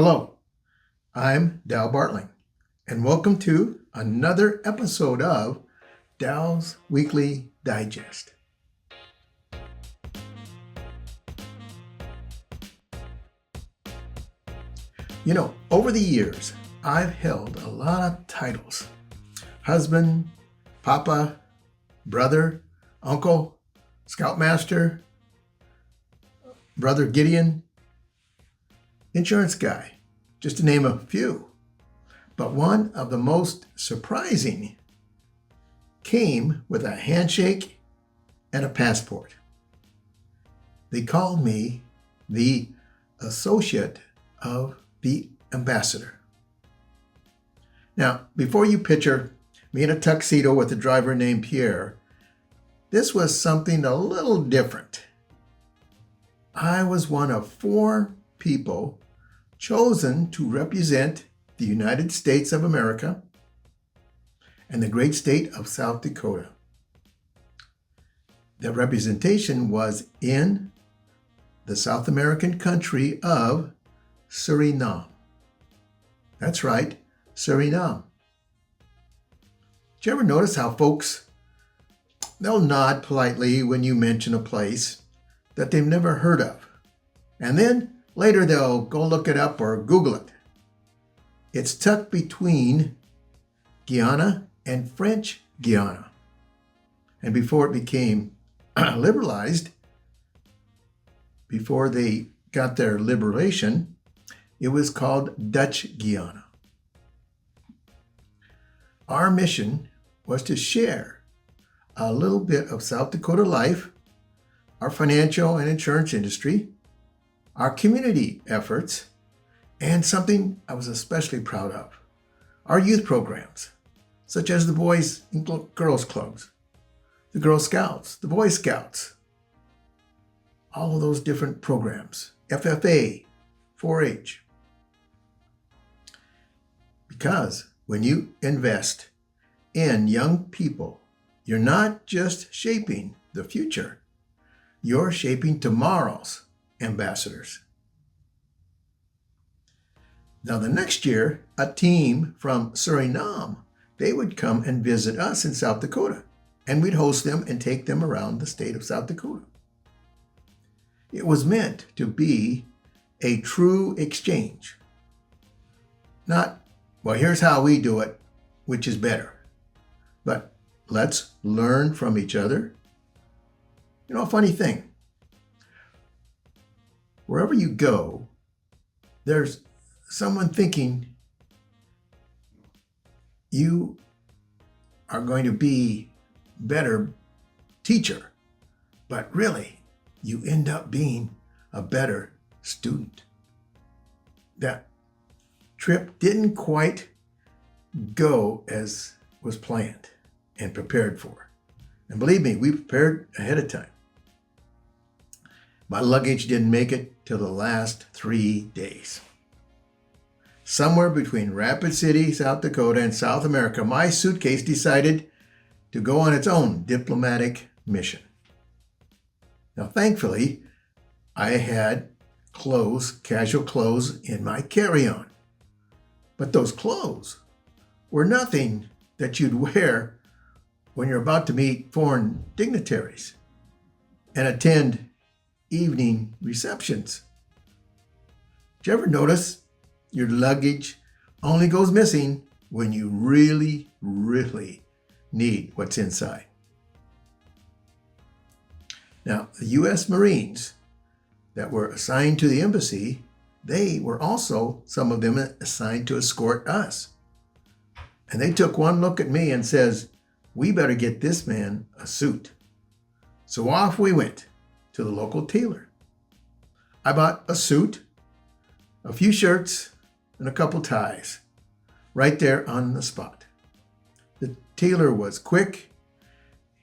Hello, I'm Dal Bartling, and welcome to another episode of Dal's Weekly Digest. Over the years, I've held a lot of titles: husband, papa, brother, uncle, scoutmaster, brother Gideon, insurance guy, just to name a few. But one of the most surprising came with a handshake and a passport. They called me the associate of the ambassador. Now, before you picture me in a tuxedo with a driver named Pierre, this was something a little different. I was one of 4 people chosen to represent the United States of America and the great state of South Dakota. The representation was in the South American country of Suriname. That's right, Suriname. Did you ever notice how folks, they'll nod politely when you mention a place that they've never heard of, and then later they'll go look it up or Google it. It's tucked between Guyana and French Guiana. And before it became liberalized, before they got their liberation, it was called Dutch Guiana. Our mission was to share a little bit of South Dakota life, our financial and insurance industry, our community efforts, and something I was especially proud of: our youth programs, such as the Boys and Girls Clubs, the Girl Scouts, the Boy Scouts, all of those different programs, FFA, 4-H. Because when you invest in young people, you're not just shaping the future, you're shaping tomorrow's ambassadors. Now, the next year, a team from Suriname, they would come and visit us in South Dakota, and we'd host them and take them around the state of South Dakota. It was meant to be a true exchange. Not, well, here's how we do it, which is better. But let's learn from each other. A funny thing, wherever you go, there's someone thinking you are going to be better teacher, but really you end up being a better student. That trip didn't quite go as was planned and prepared for. And believe me, we prepared ahead of time. My luggage didn't make it till the last 3 days. Somewhere between Rapid City, South Dakota, and South America, my suitcase decided to go on its own diplomatic mission. Now, thankfully, I had casual clothes in my carry-on. But those clothes were nothing that you'd wear when you're about to meet foreign dignitaries and attend evening receptions. Did you ever notice your luggage only goes missing when you really, really need what's inside? Now, the U.S. Marines that were assigned to the embassy, they were also, some of them, assigned to escort us. And they took one look at me and says, "We better get this man a suit." So off we went to the local tailor. I bought a suit, a few shirts, and a couple ties right there on the spot. The tailor was quick,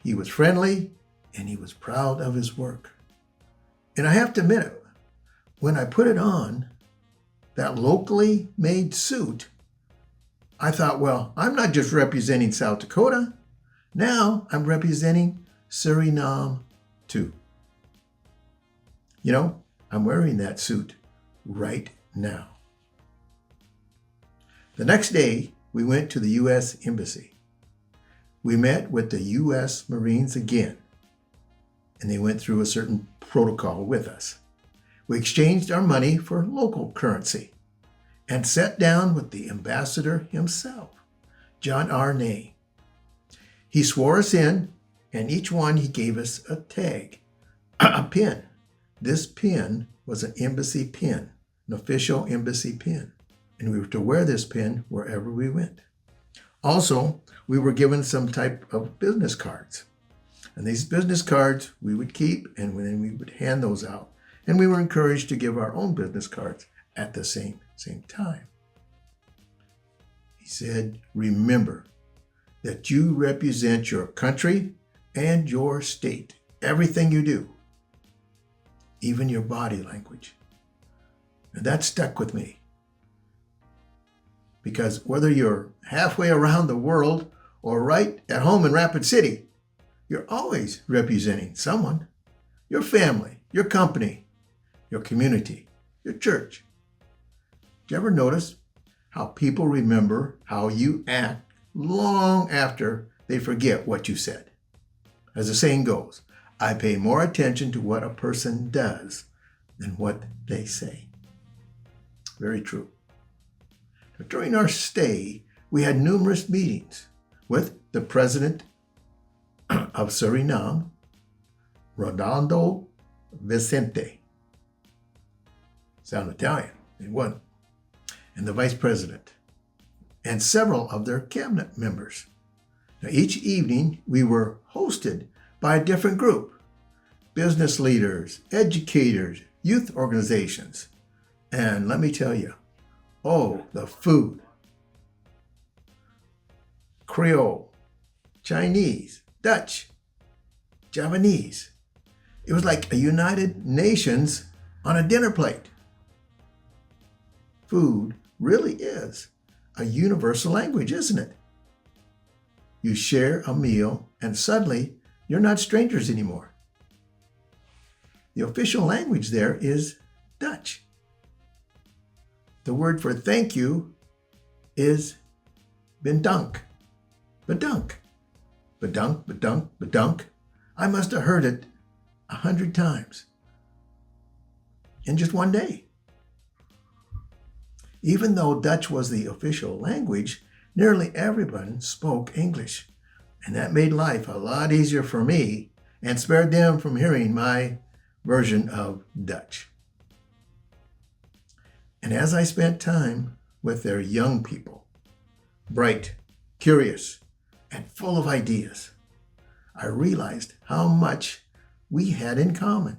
he was friendly, and he was proud of his work. And I have to admit it, when I put it on, that locally made suit, I thought, well, I'm not just representing South Dakota. Now I'm representing Suriname too. I'm wearing that suit right now. The next day, we went to the U.S. Embassy. We met with the U.S. Marines again, and they went through a certain protocol with us. We exchanged our money for local currency and sat down with the ambassador himself, John R. Ney. He swore us in, and each one he gave us a tag, a pin. This pin was an embassy pin, an official embassy pin, and we were to wear this pin wherever we went. Also, we were given some type of business cards, and these business cards we would keep, and then we would hand those out, and we were encouraged to give our own business cards at the same time. He said, remember that you represent your country and your state, everything you do, even your body language. And that stuck with me. Because whether you're halfway around the world or right at home in Rapid City, you're always representing someone, your family, your company, your community, your church. Do you ever notice how people remember how you act long after they forget what you said? As the saying goes, I pay more attention to what a person does than what they say. Very true. During our stay, we had numerous meetings with the president of Suriname, Rolando Vicente. Sound Italian, it wasn't. And the vice president, and several of their cabinet members. Now, each evening, we were hosted by a different group: business leaders, educators, youth organizations. And let me tell you, the food. Creole, Chinese, Dutch, Japanese. It was like a United Nations on a dinner plate. Food really is a universal language, isn't it? You share a meal and suddenly you're not strangers anymore. The official language there is Dutch. The word for thank you is bedankt. Bedankt. Bedankt, bedankt, bedankt. I must have heard it 100 times in just one day. Even though Dutch was the official language, nearly everyone spoke English, and that made life a lot easier for me and spared them from hearing my version of Dutch. And as I spent time with their young people, bright, curious, and full of ideas, I realized how much we had in common.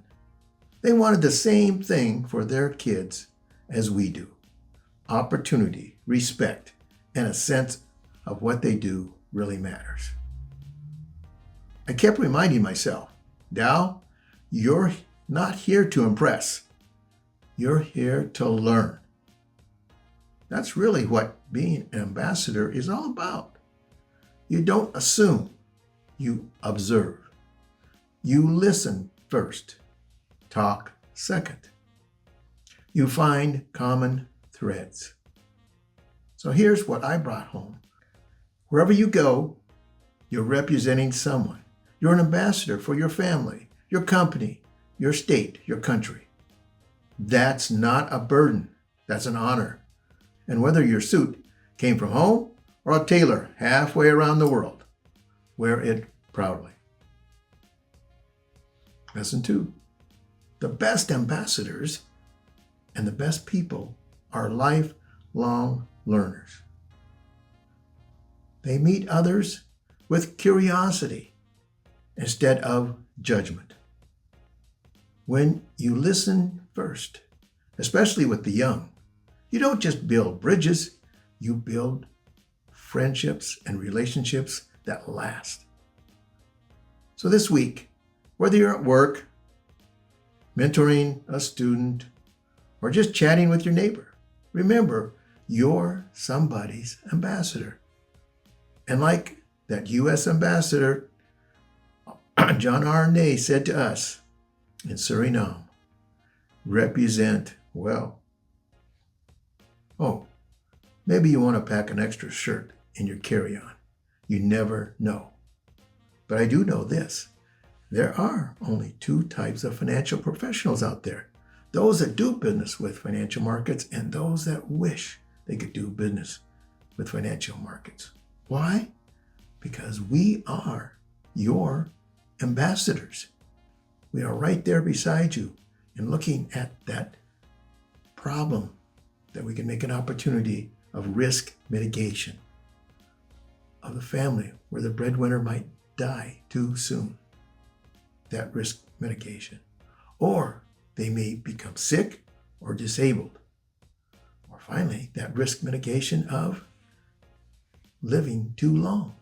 They wanted the same thing for their kids as we do: opportunity, respect, and a sense of what they do really matters. I kept reminding myself, Dow, you're not here to impress. You're here to learn. That's really what being an ambassador is all about. You don't assume, you observe. You listen first, talk second. You find common threads. So here's what I brought home. Wherever you go, you're representing someone. You're an ambassador for your family, your company, your state, your country. That's not a burden. That's an honor. And whether your suit came from home or a tailor halfway around the world, wear it proudly. Lesson 2. The best ambassadors and the best people are lifelong learners. They meet others with curiosity instead of judgment. When you listen first, especially with the young, you don't just build bridges, you build friendships and relationships that last. So this week, whether you're at work, mentoring a student, or just chatting with your neighbor, remember, you're somebody's ambassador. And like that U.S. ambassador, John R. Ney, said to us in Suriname, represent well. Oh, Maybe you want to pack an extra shirt in your carry-on. You never know. But I do know this. There are only two types of financial professionals out there. Those that do business with financial markets and those that wish they could do business with financial markets. Why? Because we are your ambassadors. We are right there beside you and looking at that problem that we can make an opportunity of risk mitigation of the family where the breadwinner might die too soon. That risk mitigation. Or they may become sick or disabled. Or finally, that risk mitigation of living too long.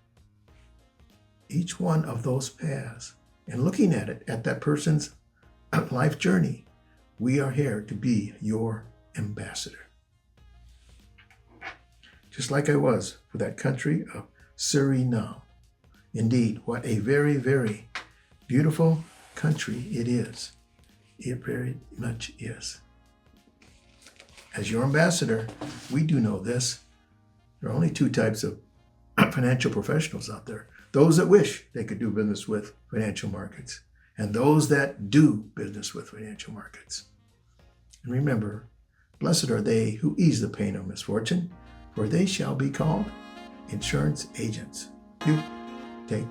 Each one of those paths, and looking at it at that person's life journey, we are here to be your ambassador. Just like I was for that country of Suriname. Indeed, what a very, very beautiful country it is. It very much is. As your ambassador, we do know this. There are only two types of financial professionals out there. Those that wish they could do business with financial markets, and those that do business with financial markets. And remember, blessed are they who ease the pain of misfortune, for they shall be called insurance agents. You take